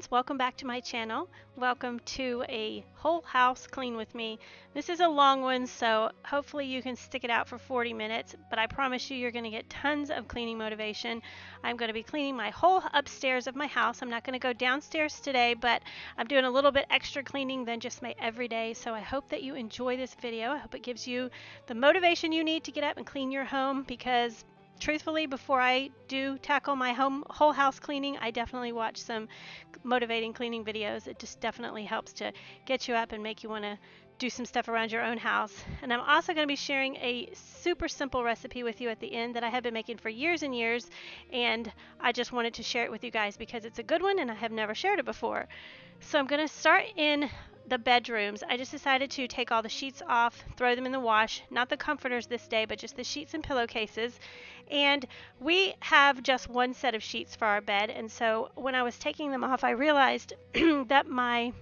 friends, welcome back to my channel. Welcome to a whole house clean with me. This is a long one, so hopefully you can stick it out for 40 minutes, but I promise you're going to get tons of cleaning motivation. I'm going to be cleaning my whole upstairs of my house. I'm not going to go downstairs today, but I'm doing a little bit extra cleaning than just my everyday, so I hope that you enjoy this video. I hope it gives you the motivation you need to get up and clean your home, because truthfully, before I do tackle my whole house cleaning, I definitely watch some motivating cleaning videos. It just definitely helps to get you up and make you want to do some stuff around your own house. And I'm also going to be sharing a super simple recipe with you at the end that I have been making for years and years, and I just wanted to share it with you guys because it's a good one and I have never shared it before. So I'm going to start in the bedrooms. I just decided to take all the sheets off, throw them in the wash, not the comforters this day, but just the sheets and pillowcases. And we have just one set of sheets for our bed, and so when I was taking them off, I realized that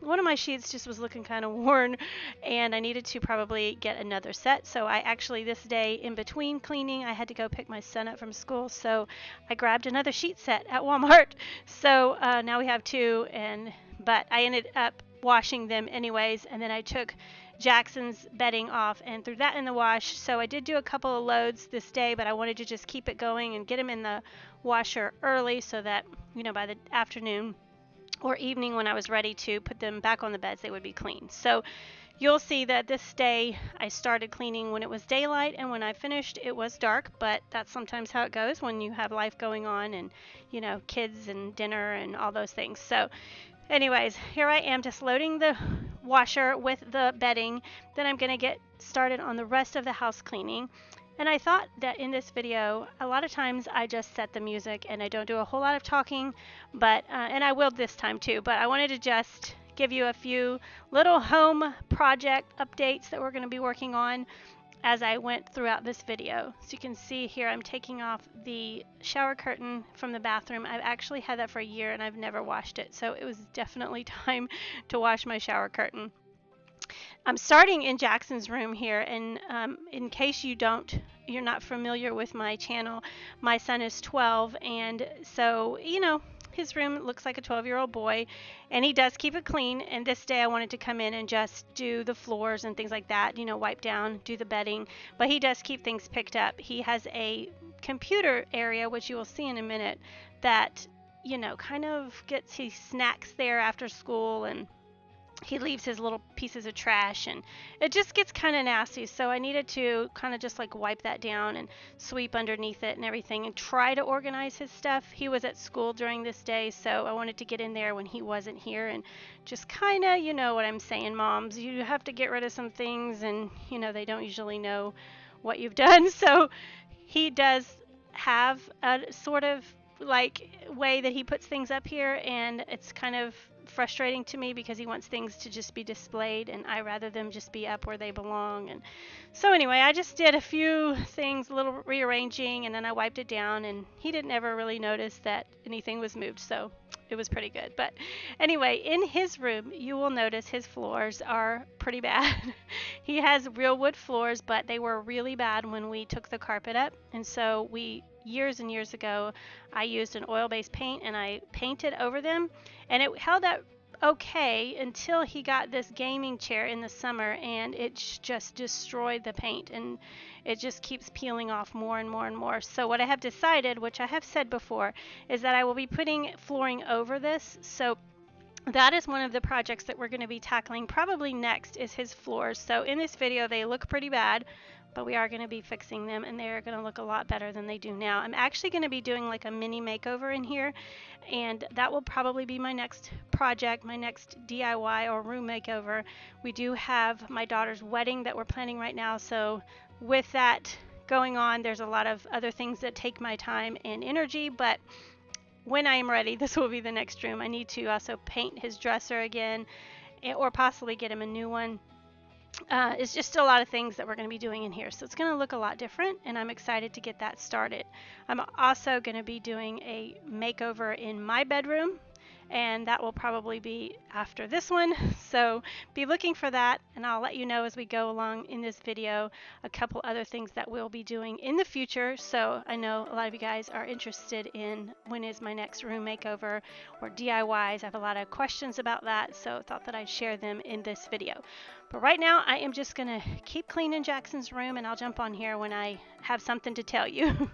one of my sheets just was looking kind of worn, and I needed to probably get another set. So I actually, this day in between cleaning, I had to go pick my son up from school, so I grabbed another sheet set at Walmart. So now we have two, but I ended up washing them anyways, and then I took Jackson's bedding off and threw that in the wash. So I did do a couple of loads this day, but I wanted to just keep it going and get them in the washer early so that, by the afternoon or evening when I was ready to put them back on the beds, they would be clean. So you'll see that this day I started cleaning when it was daylight, and when I finished it was dark, but that's sometimes how it goes when you have life going on and, kids and dinner and all those things. So anyways, here I am just loading the washer with the bedding. Then I'm going to get started on the rest of the house cleaning. And I thought that in this video, a lot of times I just set the music and I don't do a whole lot of talking, but and I will this time too, but I wanted to just give you a few little home project updates that we're going to be working on as I went throughout this video. So you can see here I'm taking off the shower curtain from the bathroom. I've actually had that for a year and I've never washed it, so it was definitely time to wash my shower curtain. I'm starting in Jackson's room here, and in case you're not familiar with my channel, my son is 12, and so his room looks like a 12-year-old boy, and he does keep it clean. And this day I wanted to come in and just do the floors and things like that, wipe down, do the bedding, but he does keep things picked up. He has a computer area, which you will see in a minute, that kind of gets his snacks there after school, and he leaves his little pieces of trash, and it just gets kind of nasty. So I needed to kind of just like wipe that down and sweep underneath it and everything and try to organize his stuff. He was at school during this day, so I wanted to get in there when he wasn't here and just kind of, what I'm saying, moms, you have to get rid of some things, and they don't usually know what you've done. So he does have a sort of like way that he puts things up here, and it's kind of frustrating to me because he wants things to just be displayed, and I rather them just be up where they belong. And so anyway, I just did a few things, a little rearranging, and then I wiped it down, and he didn't ever really notice that anything was moved, so it was pretty good. But anyway, in his room, you will notice his floors are pretty bad. He has real wood floors, but they were really bad when we took the carpet up, and so years and years ago, I used an oil-based paint and I painted over them, and it held up okay until he got this gaming chair in the summer, and it just destroyed the paint, and it just keeps peeling off more and more and more. So what I have decided, which I have said before, is that I will be putting flooring over this. So that is one of the projects that we're going to be tackling probably next, is his floors. So in this video, they look pretty bad, but we are going to be fixing them, and they're going to look a lot better than they do now. I'm actually going to be doing like a mini makeover in here, and that will probably be my next project, my next DIY or room makeover. We do have my daughter's wedding that we're planning right now, so with that going on, there's a lot of other things that take my time and energy, but when I am ready, this will be the next room. I need to also paint his dresser again, or possibly get him a new one. It's just a lot of things that we're going to be doing in here, so it's going to look a lot different, and I'm excited to get that started. I'm also going to be doing a makeover in my bedroom, and that will probably be after this one. So be looking for that, and I'll let you know as we go along in this video a couple other things that we'll be doing in the future. So I know a lot of you guys are interested in when is my next room makeover or DIYs. I have a lot of questions about that, so I thought that I'd share them in this video. But right now I am just gonna keep cleaning Jackson's room, and I'll jump on here when I have something to tell you.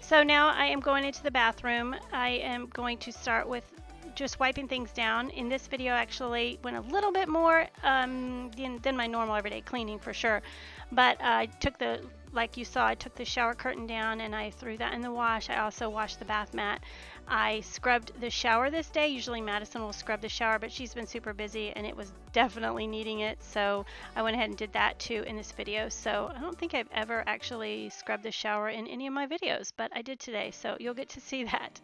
So now I am going into the bathroom. I am going to start with just wiping things down. In this video actually went a little bit more than my normal everyday cleaning for sure. But I took like you saw, I took the shower curtain down and I threw that in the wash. I also washed the bath mat. I scrubbed the shower this day. Usually Madison will scrub the shower, but she's been super busy and it was definitely needing it. So I went ahead and did that too in this video. So I don't think I've ever actually scrubbed the shower in any of my videos, but I did today. So you'll get to see that.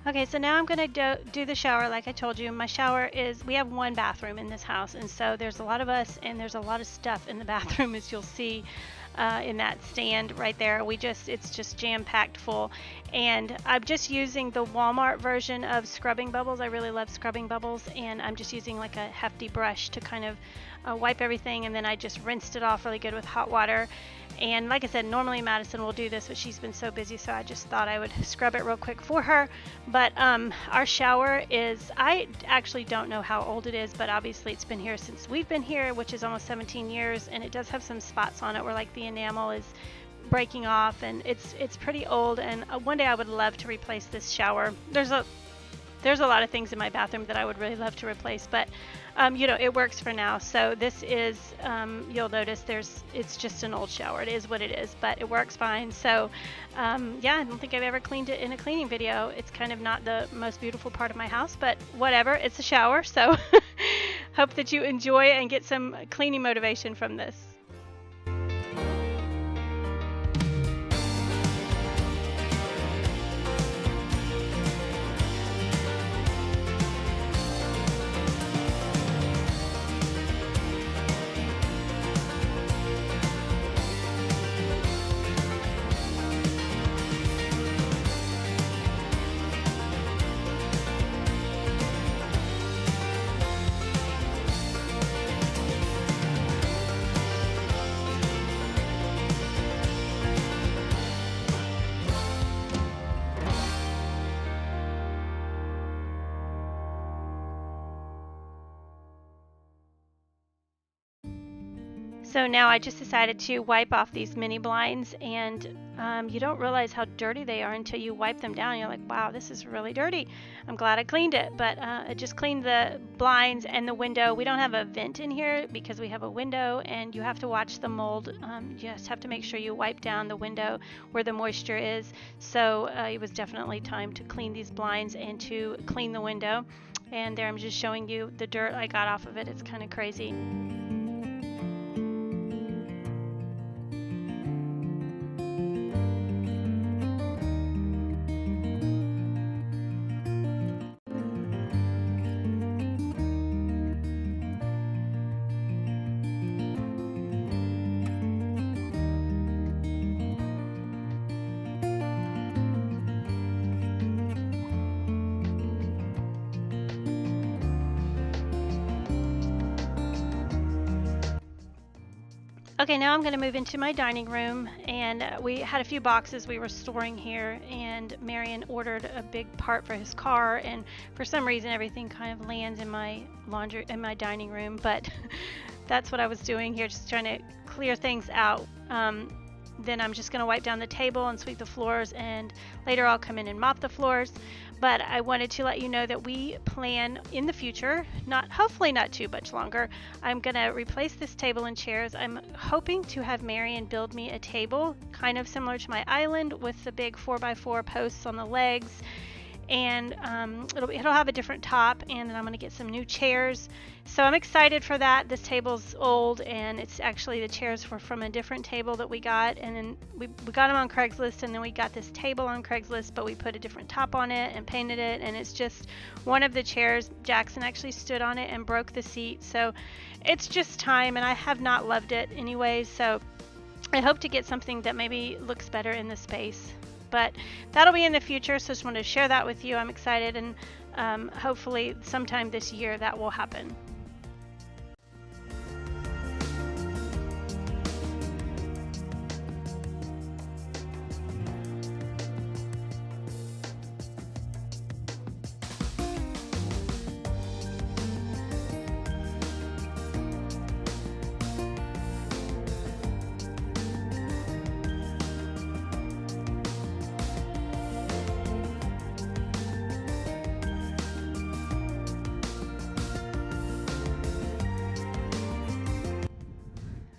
Okay, so now I'm going to do the shower like I told you. My shower is, we have one bathroom in this house, and so there's a lot of us and there's a lot of stuff in the bathroom, as you'll see in that stand right there. It's just jam-packed full, and I'm just using the Walmart version of scrubbing bubbles. I really love scrubbing bubbles, and I'm just using like a hefty brush to kind of wipe everything, and then I just rinsed it off really good with hot water. And like I said, normally Madison will do this, but she's been so busy, so I just thought I would scrub it real quick for her. But our shower is, I actually don't know how old it is, but obviously it's been here since we've been here, which is almost 17 years, and it does have some spots on it where like the enamel is breaking off, and it's pretty old, and one day I would love to replace this shower. There's There's a lot of things in my bathroom that I would really love to replace, but it works for now. So this is, you'll notice it's just an old shower. It is what it is, but it works fine. So yeah, I don't think I've ever cleaned it in a cleaning video. It's kind of not the most beautiful part of my house, but whatever, it's a shower. So hope that you enjoy and get some cleaning motivation from this. So now I just decided to wipe off these mini blinds, and you don't realize how dirty they are until you wipe them down. You're like, wow, this is really dirty. I'm glad I cleaned it, but I just cleaned the blinds and the window. We don't have a vent in here because we have a window, and you have to watch the mold. You just have to make sure you wipe down the window where the moisture is. So it was definitely time to clean these blinds and to clean the window. And there I'm just showing you the dirt I got off of it. It's kind of crazy. Okay, now I'm going to move into my dining room, and we had a few boxes we were storing here, and Marion ordered a big part for his car, and for some reason everything kind of lands in my dining room, but that's what I was doing here, just trying to clear things out. Then I'm just going to wipe down the table and sweep the floors, and later I'll come in and mop the floors. But I wanted to let you know that we plan in the future, hopefully not too much longer, I'm going to replace this table and chairs. I'm hoping to have Marion build me a table kind of similar to my island with the big 4x4 posts on the legs, and it'll have a different top, and then I'm going to get some new chairs. So I'm excited for that. This table's old, and it's actually the chairs were from a different table that we got, and then we got them on Craigslist, and then we got this table on Craigslist, but we put a different top on it and painted it, and it's just one of the chairs. Jackson actually stood on it and broke the seat, so it's just time, and I have not loved it anyway, so I hope to get something that maybe looks better in the space. But that'll be in the future, so just wanted to share that with you. I'm excited, and hopefully sometime this year that will happen.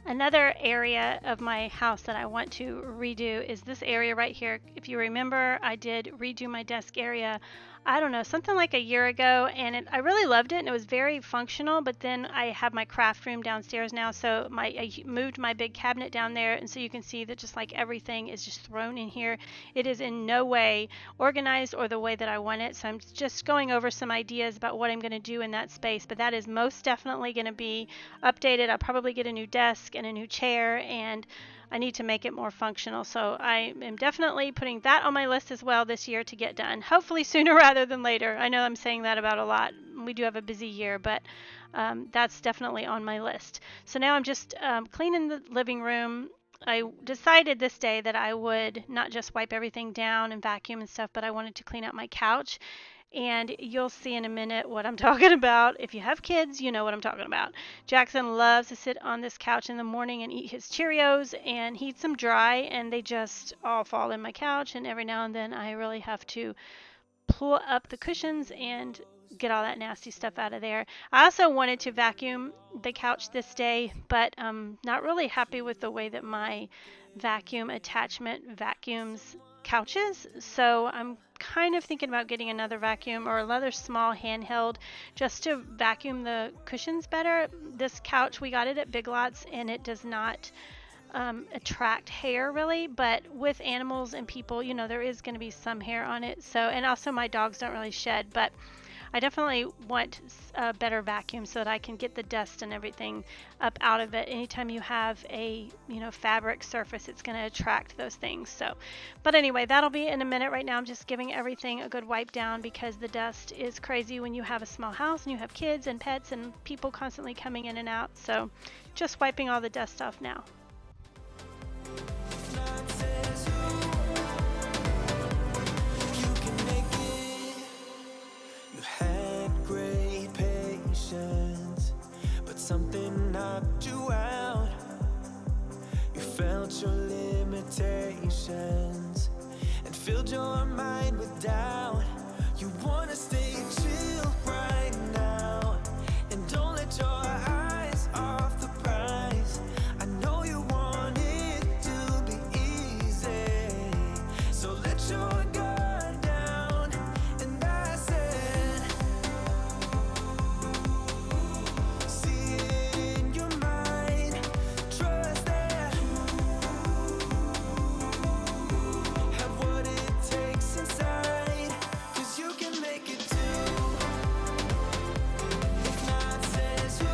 Another area of my house that I want to redo is this area right here. If you remember, I did redo my desk area, I don't know, something like a year ago, and I really loved it, and it was very functional, but then I have my craft room downstairs now, so I moved my big cabinet down there, and so you can see that just like everything is just thrown in here. It is in no way organized or the way that I want it, so I'm just going over some ideas about what I'm going to do in that space, but that is most definitely going to be updated. I'll probably get a new desk and a new chair, and I need to make it more functional. So I am definitely putting that on my list as well this year to get done. Hopefully sooner rather than later. I know I'm saying that about a lot. We do have a busy year, but that's definitely on my list. So now I'm just cleaning the living room. I decided this day that I would not just wipe everything down and vacuum and stuff, but I wanted to clean out my couch. And you'll see in a minute what I'm talking about. If you have kids, you know what I'm talking about. Jackson loves to sit on this couch in the morning and eat his Cheerios, and he eats them dry, and they just all fall in my couch, and every now and then I really have to pull up the cushions and get all that nasty stuff out of there. I also wanted to vacuum the couch this day, but I'm not really happy with the way that my vacuum attachment vacuums couches. So I'm kind of thinking about getting another vacuum or another small handheld just to vacuum the cushions better. This couch, we got it at Big Lots, and it does not attract hair really, but with animals and people, you know, there is going to be some hair on it. So, and also my dogs don't really shed, but I definitely want a better vacuum so that I can get the dust and everything up out of it. Anytime you have a, you know, fabric surface, it's going to attract those things. So, but anyway, that'll be in a minute. Right now I'm just giving everything a good wipe down because the dust is crazy when you have a small house and you have kids and pets and people constantly coming in and out. So just wiping all the dust off now. Something knocked you out. You felt your limitations and filled your mind with doubt. You wanna stay chill right now and don't let your eyes off the prize. I know you want it to be easy, so let your guard down. And I said, see it in your mind, trust that have what it takes inside, 'cause you can make it too. If not says who,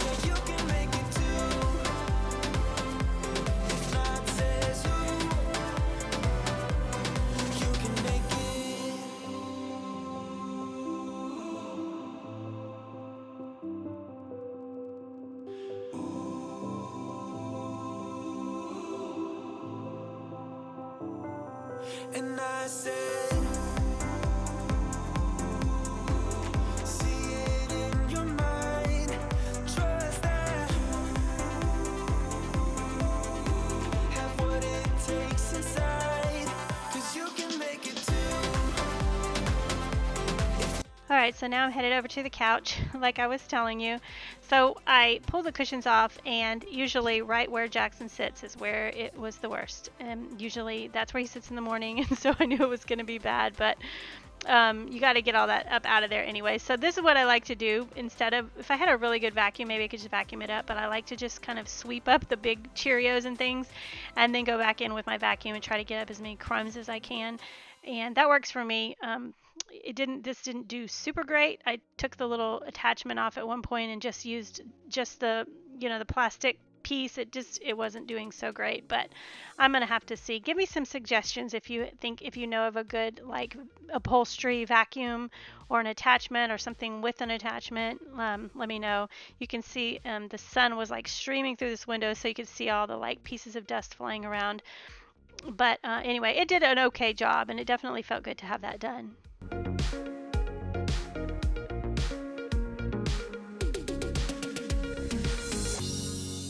yeah, you can make it too. If not says who, you can make it. And I said, see it in your mind, trust that have what it takes inside, 'cause you can make it too. All right, so now I'm headed over to the couch, like I was telling you. So I pulled the cushions off, and usually right where Jackson sits is where it was the worst. And usually that's where he sits in the morning, and so I knew it was going to be bad, but you got to get all that up out of there anyway. So this is what I like to do. Instead of, if I had a really good vacuum, maybe I could just vacuum it up, but I like to just kind of sweep up the big Cheerios and things and then go back in with my vacuum and try to get up as many crumbs as I can. And that works for me. This didn't do super great. I took the little attachment off at one point and just used just the, you know, the plastic piece. It wasn't doing so great, but I'm gonna have to see. Give me some suggestions if you know of a good like upholstery vacuum or an attachment or something with an attachment. Let me know. You can see the sun was like streaming through this window, so you could see all the like pieces of dust flying around. But anyway, it did an okay job, and it definitely felt good to have that done.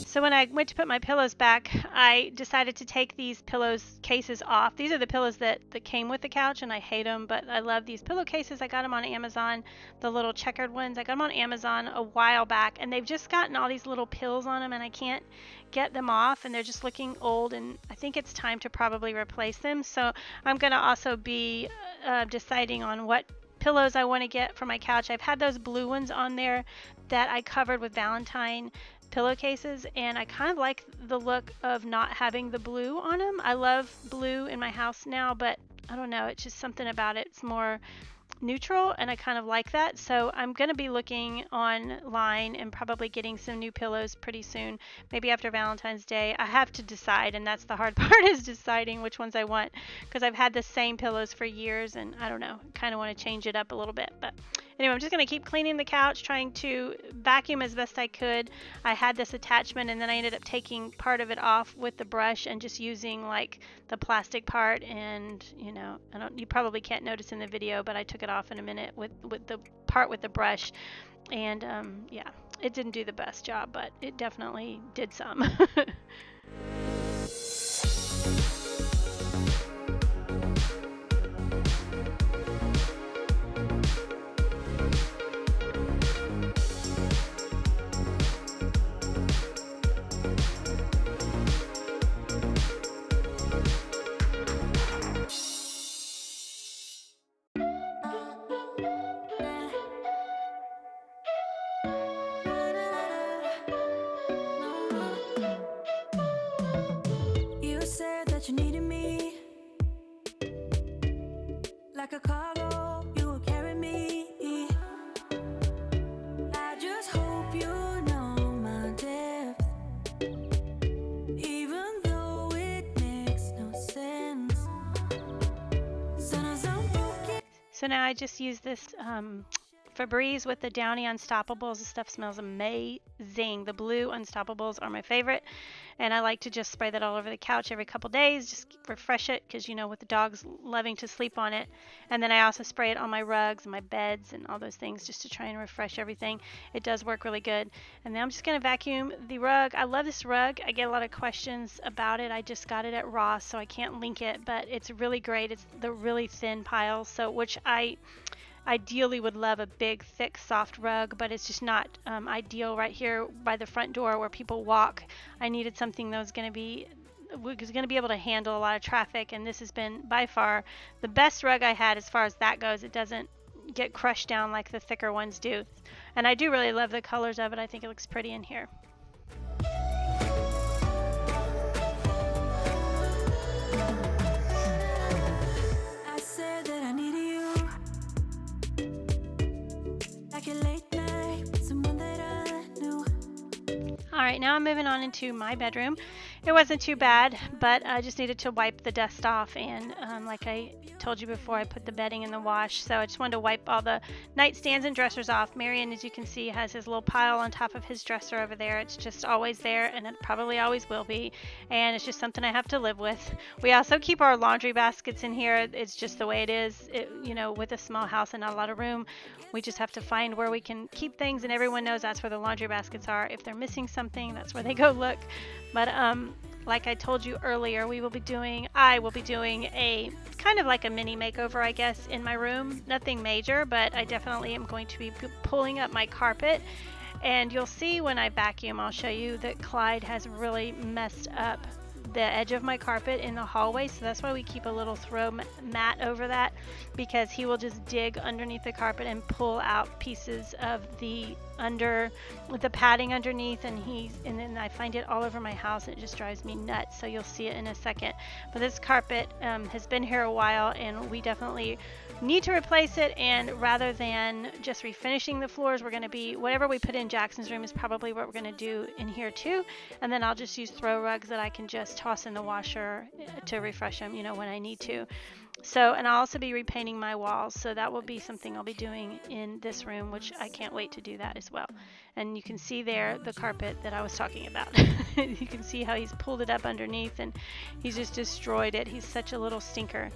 So when I went to put my pillows back, I decided to take these pillows cases off. These are the pillows that came with the couch, and I hate them, but I love these pillowcases. I got them on Amazon, the little checkered ones. I got them on Amazon a while back, and they've just gotten all these little pills on them, and I can't get them off, and they're just looking old, and I think it's time to probably replace them. So I'm going to also be deciding on what pillows I want to get for my couch. I've had those blue ones on there that I covered with Valentine pillowcases, and I kind of like the look of not having the blue on them. I love blue in my house now, but I don't know, it's just something about it. It's more neutral, and I kind of like that. So I'm going to be looking online and probably getting some new pillows pretty soon, maybe after Valentine's Day. I have to decide, and that's the hard part, is deciding which ones I want, because I've had the same pillows for years, and I don't know, kind of want to change it up a little bit. But anyway, I'm just going to keep cleaning the couch, trying to vacuum as best I could. I had this attachment, and then I ended up taking part of it off with the brush and just using like the plastic part. And you know, you probably can't notice in the video, but I took it off in a minute with the part with the brush. And yeah, it didn't do the best job, but it definitely did some. So now I just use this Febreze with the Downy Unstoppables. This stuff smells amazing. The blue Unstoppables are my favorite, and I like to just spray that all over the couch every couple days, just refresh it, because with the dogs loving to sleep on it. And then I also spray it on my rugs and my beds and all those things, just to try and refresh everything. It does work really good. And then I'm just going to vacuum the rug. I love this rug. I get a lot of questions about it. I just got it at Ross, so I can't link it, but it's really great. It's the really thin piles, so which I ideally would love a big, thick, soft rug, but it's just not ideal right here by the front door where people walk. I needed something that was going to be able to handle a lot of traffic, and this has been by far the best rug I had as far as that goes. It doesn't get crushed down like the thicker ones do, and I do really love the colors of it. I think it looks pretty in here. Alright, now I'm moving on into my bedroom. It wasn't too bad, but I just needed to wipe the dust off, and like I told you before, I put the bedding in the wash, so I just wanted to wipe all the nightstands and dressers off. Marion, as you can see, has his little pile on top of his dresser over there. It's just always there, and it probably always will be, and it's just something I have to live with. We also keep our laundry baskets in here. It's just the way it is. With a small house and not a lot of room, we just have to find where we can keep things, and everyone knows that's where the laundry baskets are. If they're missing something, that's where they go look. But like I told you earlier, I will be doing a kind of like a mini makeover, I guess, in my room. Nothing major, but I definitely am going to be pulling up my carpet. And you'll see when I vacuum, I'll show you that Clyde has really messed up the edge of my carpet in the hallway, so that's why we keep a little throw mat over that, because he will just dig underneath the carpet and pull out pieces of the padding underneath, and then I find it all over my house, and it just drives me nuts. So you'll see it in a second. But this carpet has been here a while, and we definitely need to replace it, and rather than just refinishing the floors, we're going to be, whatever we put in Jackson's room is probably what we're going to do in here too. And then I'll just use throw rugs that I can just toss in the washer to refresh them, when I need to. So, and I'll also be repainting my walls, so that will be something I'll be doing in this room, which I can't wait to do that as well. And you can see there the carpet that I was talking about. You can see how he's pulled it up underneath, and he's just destroyed it. He's such a little stinker.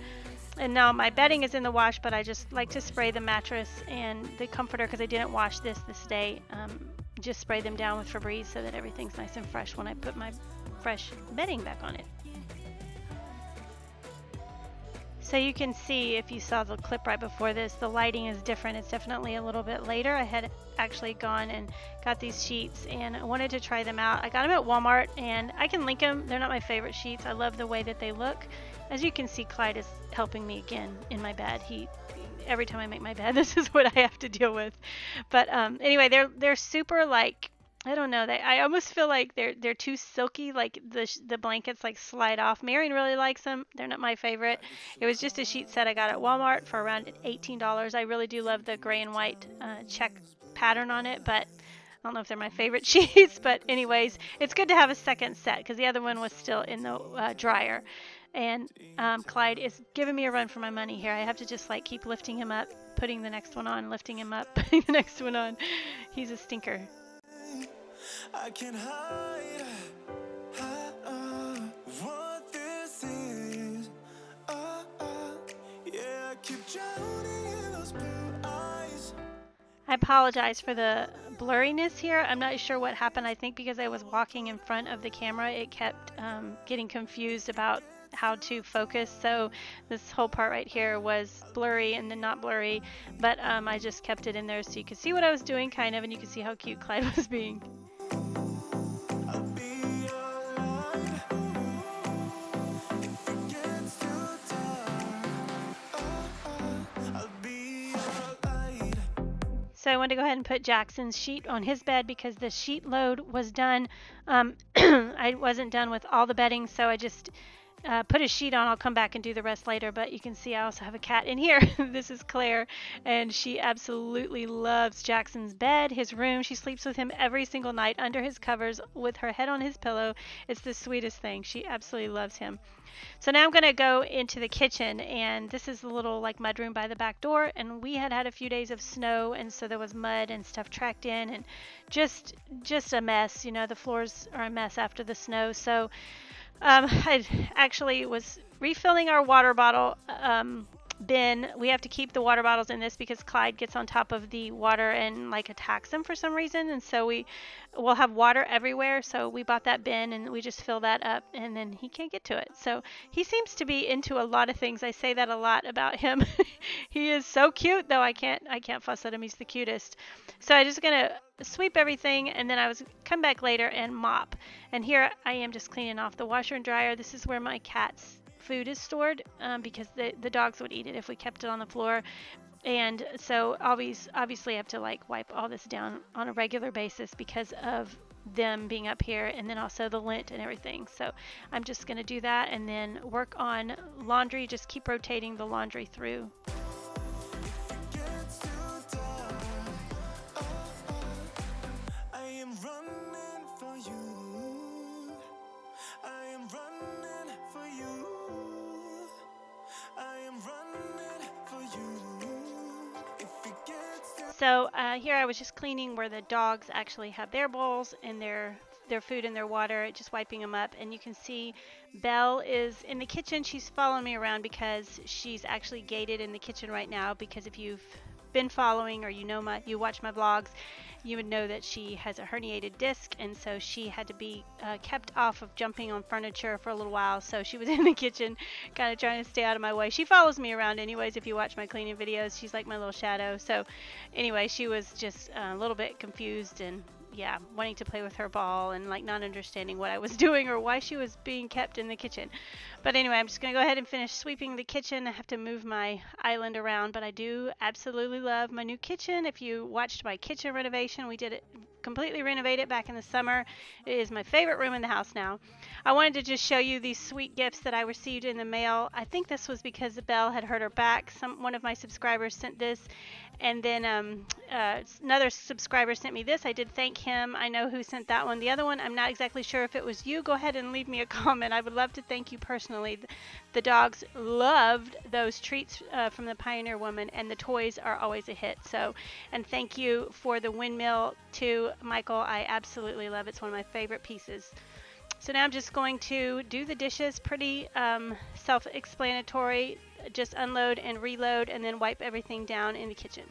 And now my bedding is in the wash, but I just like to spray the mattress and the comforter, because I didn't wash this day. Just spray them down with Febreze so that everything's nice and fresh when I put my fresh bedding back on it. So you can see, if you saw the clip right before this, the lighting is different. It's definitely a little bit later. I had actually gone and got these sheets, and I wanted to try them out. I got them at Walmart, and I can link them. They're not my favorite sheets. I love the way that they look. As you can see, Clyde is helping me again in my bed. Every time I make my bed, this is what I have to deal with. But anyway, they're super, like, I don't know. I almost feel like they're too silky. Like the blankets like slide off. Marion really likes them. They're not my favorite. It was just a sheet set I got at Walmart for around $18. I really do love the gray and white check pattern on it, but I don't know if they're my favorite sheets. But anyways, it's good to have a second set, because the other one was still in the dryer. And Clyde is giving me a run for my money here. I have to just like keep lifting him up, putting the next one on, lifting him up, putting the next one on. He's a stinker. I can hide what this is. Yeah, I keep drowning in those blue eyes. I apologize for the blurriness here. I'm not sure what happened. I think because I was walking in front of the camera, it kept getting confused about how to focus. So this whole part right here was blurry and then not blurry, but I just kept it in there so you could see what I was doing, kind of, and you could see how cute Clyde was being. So I wanted to go ahead and put Jackson's sheet on his bed because the sheet load was done. I wasn't done with all the bedding, so I just put a sheet on. I'll come back and do the rest later, but you can see I also have a cat in here. This is Claire, and she absolutely loves Jackson's bed, his room. She sleeps with him every single night under his covers with her head on his pillow. It's the sweetest thing. She absolutely loves him. So now I'm going to go into the kitchen, and this is the little like mudroom by the back door, and we had a few days of snow, and so there was mud and stuff tracked in, and just a mess. You know, the floors are a mess after the snow. So I actually was refilling our water bottle bin. We have to keep the water bottles in this because Clyde gets on top of the water and like attacks them for some reason, and so we'll have water everywhere. So we bought that bin and we just fill that up, and then he can't get to it. So he seems to be into a lot of things. I say that a lot about him. He is so cute, though I can't fuss at him. He's the cutest. So I'm just gonna sweep everything, and then I was come back later and mop. And here I am just cleaning off the washer and dryer. This is where my cat's food is stored because the dogs would eat it if we kept it on the floor. And so obviously I have to like wipe all this down on a regular basis because of them being up here, and then also the lint and everything. So I'm just going to do that and then work on laundry, just keep rotating the laundry through. So here I was just cleaning where the dogs actually have their bowls and their food and their water, just wiping them up. And you can see Belle is in the kitchen. She's following me around because she's actually gated in the kitchen right now, because if you've been following or you watch my vlogs, you would know that she has a herniated disc, and so she had to be kept off of jumping on furniture for a little while. So she was in the kitchen kind of trying to stay out of my way. She follows me around anyways. If you watch my cleaning videos, she's like my little shadow. So anyway, she was just a little bit confused and wanting to play with her ball and like not understanding what I was doing or why she was being kept in the kitchen. But anyway, I'm just going to go ahead and finish sweeping the kitchen. I have to move my island around, but I do absolutely love my new kitchen. If you watched my kitchen renovation, we did it completely renovate it back in the summer. It is my favorite room in the house now. I wanted to just show you these sweet gifts that I received in the mail. I think this was because Belle had hurt her back. One of my subscribers sent this, and then another subscriber sent me this. I did thank him. I know who sent that one. The other one, I'm not exactly sure if it was you. Go ahead and leave me a comment. I would love to thank you personally. The dogs loved those treats from the Pioneer Woman, and the toys are always a hit. So, and thank you for the windmill too, Michael. I absolutely love it. It's one of my favorite pieces. So now I'm just going to do the dishes. Pretty self-explanatory. Just unload and reload and then wipe everything down in the kitchen.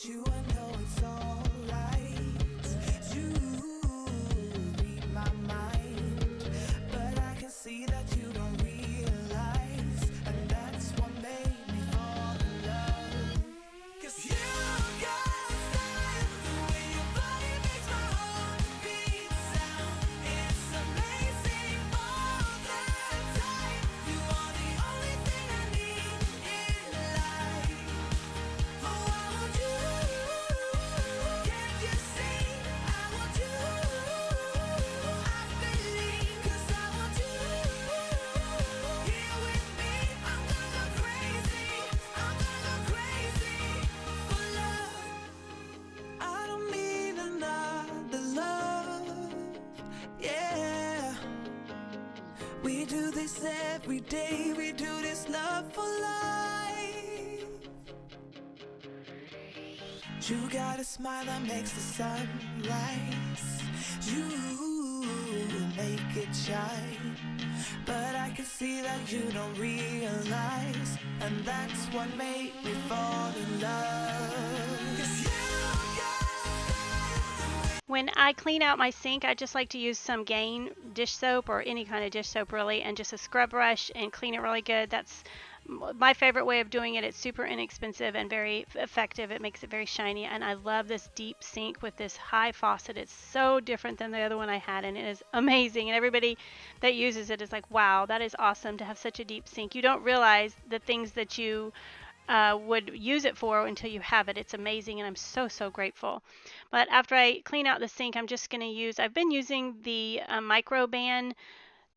You, I know it's all right. You read my mind, but I can see that you don't realize, and that's what made me fall in love. 'Cause you got style, the way your body makes my heart beat sound. It's amazing all the time. You are the only thing I need in life. Oh, I want you. Can't you see? I want you. I believe, 'cause I want you here with me. I'm gonna go crazy. I'm gonna go crazy for love. I don't need another love. Yeah. We do this every day. We do this love for life. You got a smile that makes the sun rise. You make it shine, but I can see that you don't realize, and that's what made me fall in love. 'Cause you got When I clean out my sink, I just like to use some Gain dish soap or any kind of dish soap really, and just a scrub brush and clean it really good. That's my favorite way of doing it. It's super inexpensive and very effective. It makes it very shiny, and I love this deep sink with this high faucet. It's so different than the other one I had, and it is amazing. And everybody that uses it is like, wow, that is awesome to have such a deep sink. You don't realize the things that you would use it for until you have it. It's amazing, and I'm so grateful. But after I clean out the sink, I'm just going to I've been using the microban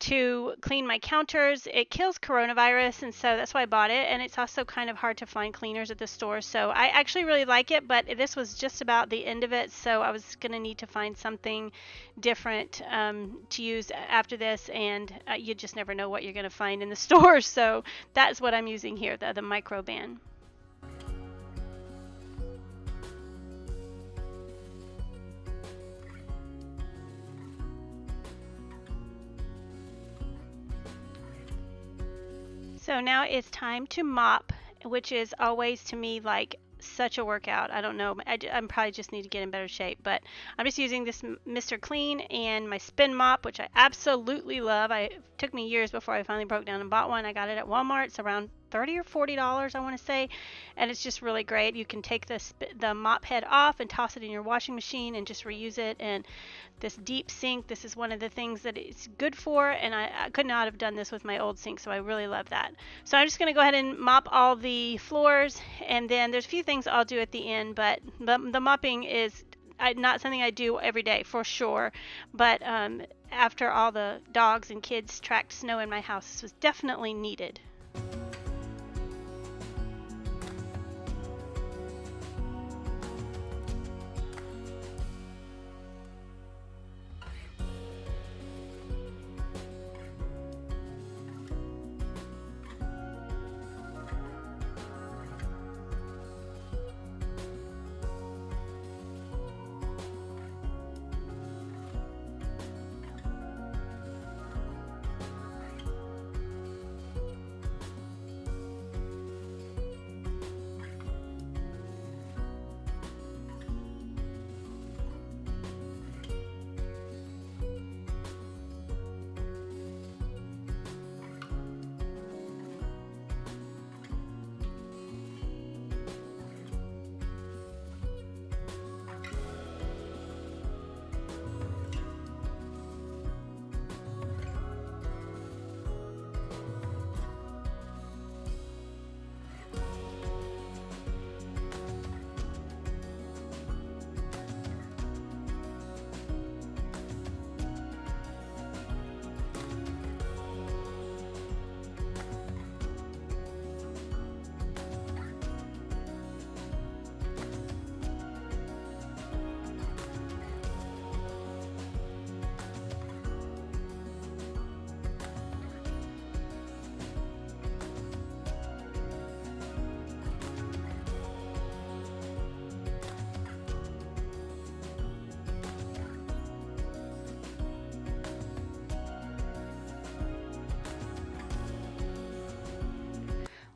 to clean my counters. It kills coronavirus, and so that's why I bought it. And it's also kind of hard to find cleaners at the store, so I actually really like it, but this was just about the end of it, so I was going to need to find something different to use after this, and you just never know what you're going to find in the store, so that's what I'm using here, the microban. So now it's time to mop, which is always to me like such a workout. I don't know. I'm probably just need to get in better shape, but I'm just using this Mr. Clean and my spin mop, which I absolutely love. It took me years before I finally broke down and bought one. I got it at Walmart. It's around $30 or $40, I want to say, and it's just really great. You can take the mop head off and toss it in your washing machine and just reuse it. And this deep sink, this is one of the things that it's good for, and I could not have done this with my old sink, so I really love that. So I'm just going to go ahead and mop all the floors, and then there's a few things I'll do at the end, but the mopping is not something I do every day for sure, but after all the dogs and kids tracked snow in my house, this was definitely needed.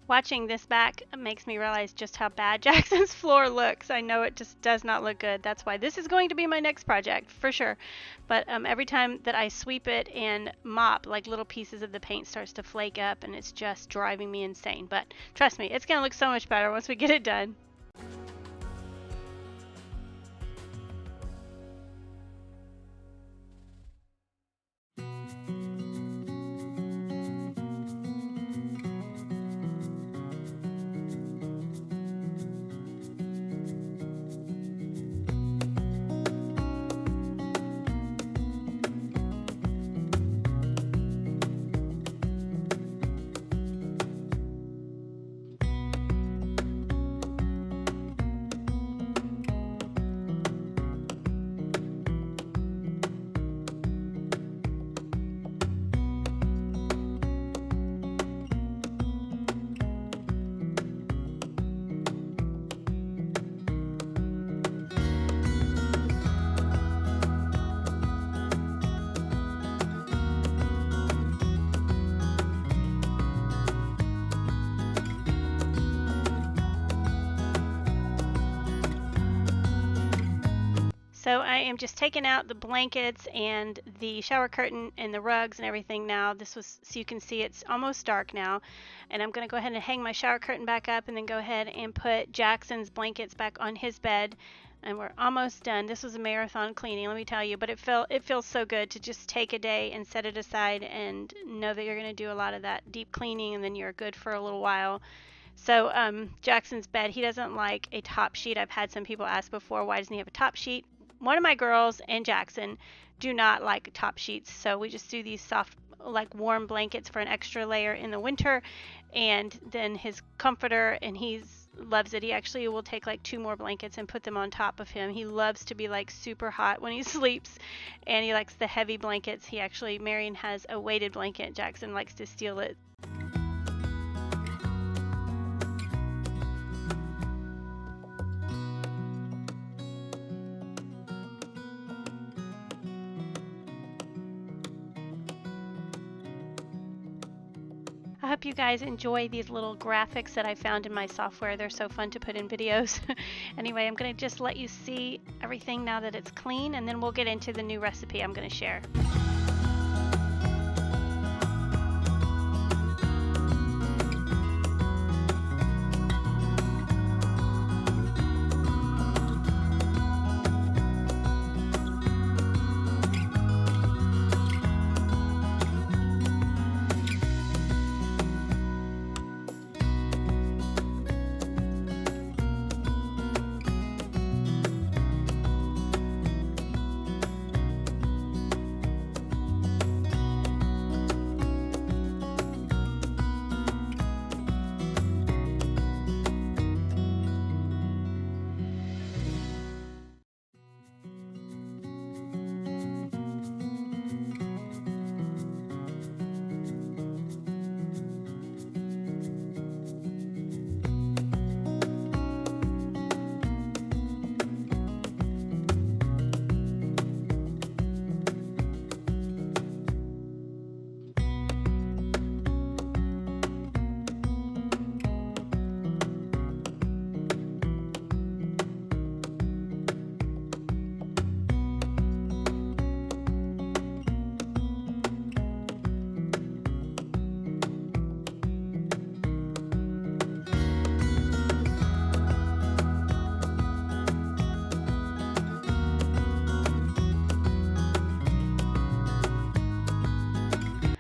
Watching this back makes me realize just how bad Jackson's floor looks. I know it just does not look good. That's why this is going to be my next project for sure. But every time that I sweep it and mop, like little pieces of the paint starts to flake up, and it's just driving me insane. But trust me, it's going to look so much better once we get it done. So I am just taking out the blankets and the shower curtain and the rugs and everything now. So you can see it's almost dark now. And I'm going to go ahead and hang my shower curtain back up and then go ahead and put Jackson's blankets back on his bed. And we're almost done. This was a marathon cleaning, let me tell you, but it feels so good to just take a day and set it aside and know that you're going to do a lot of that deep cleaning and then you're good for a little while. So Jackson's bed, he doesn't like a top sheet. I've had some people ask before, why doesn't he have a top sheet? One of my girls and Jackson do not like top sheets, so we just do these soft, like warm blankets for an extra layer in the winter, and then his comforter, and he loves it. He actually will take like 2 more blankets and put them on top of him. He loves to be like super hot when he sleeps, and he likes the heavy blankets. Marion has a weighted blanket. Jackson likes to steal it. I hope you guys enjoy these little graphics that I found in my software. They're so fun to put in videos. Anyway, I'm going to just let you see everything now that it's clean, and then we'll get into the new recipe I'm going to share.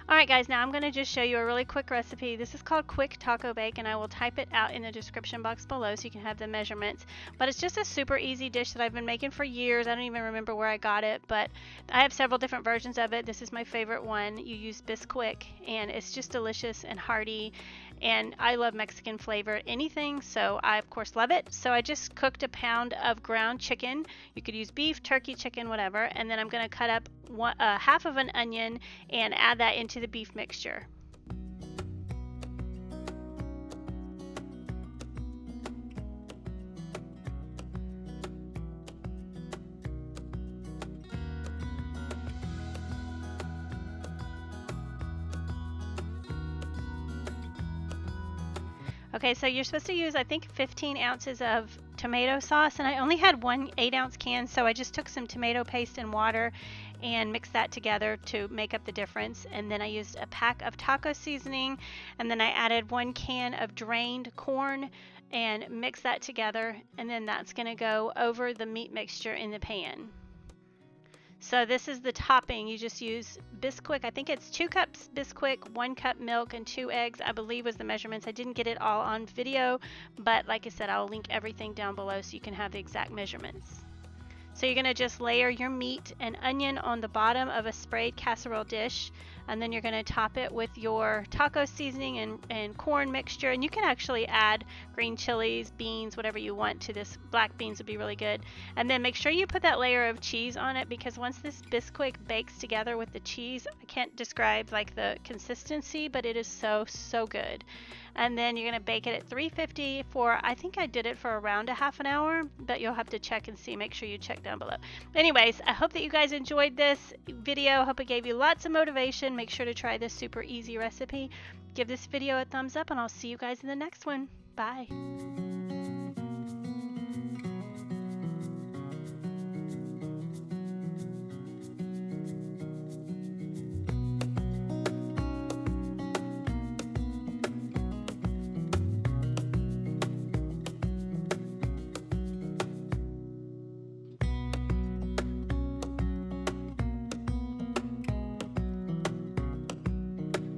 Alright guys, now I'm going to just show you a really quick recipe. This is called Quick Taco Bake, and I will type it out in the description box below so you can have the measurements. But it's just a super easy dish that I've been making for years. I don't even remember where I got it, but I have several different versions of it. This is my favorite one. You use Bisquick, and it's just delicious and hearty. And I love Mexican flavor anything, so I of course love it. So I just cooked a pound of ground chicken. You could use beef, turkey, chicken, whatever. And then I'm going to cut up half of an onion and add that into the beef mixture. Okay, so you're supposed to use, I think, 15 ounces of tomato sauce, and I only had one 8-ounce can, so I just took some tomato paste and water and mixed that together to make up the difference. And then I used a pack of taco seasoning, and then I added 1 can of drained corn and mixed that together, and then that's going to go over the meat mixture in the pan. So this is the topping. You just use Bisquick. I think it's 2 cups Bisquick, 1 cup milk, and 2 eggs, I believe was the measurements. I didn't get it all on video, but like I said, I'll link everything down below so you can have the exact measurements. So you're going to just layer your meat and onion on the bottom of a sprayed casserole dish, and then you're going to top it with your taco seasoning and corn mixture. And you can actually add green chilies, beans, whatever you want to this. Black beans would be really good. And then make sure you put that layer of cheese on it, because once this Bisquick bakes together with the cheese, I can't describe like the consistency, but it is so good. And then you're going to bake it at 350 for, I think I did it for around a half an hour, but you'll have to check and see. Make sure you check down below. Anyways, I hope that you guys enjoyed this video. I hope it gave you lots of motivation. Make sure to try this super easy recipe. Give this video a thumbs up, and I'll see you guys in the next one. Bye.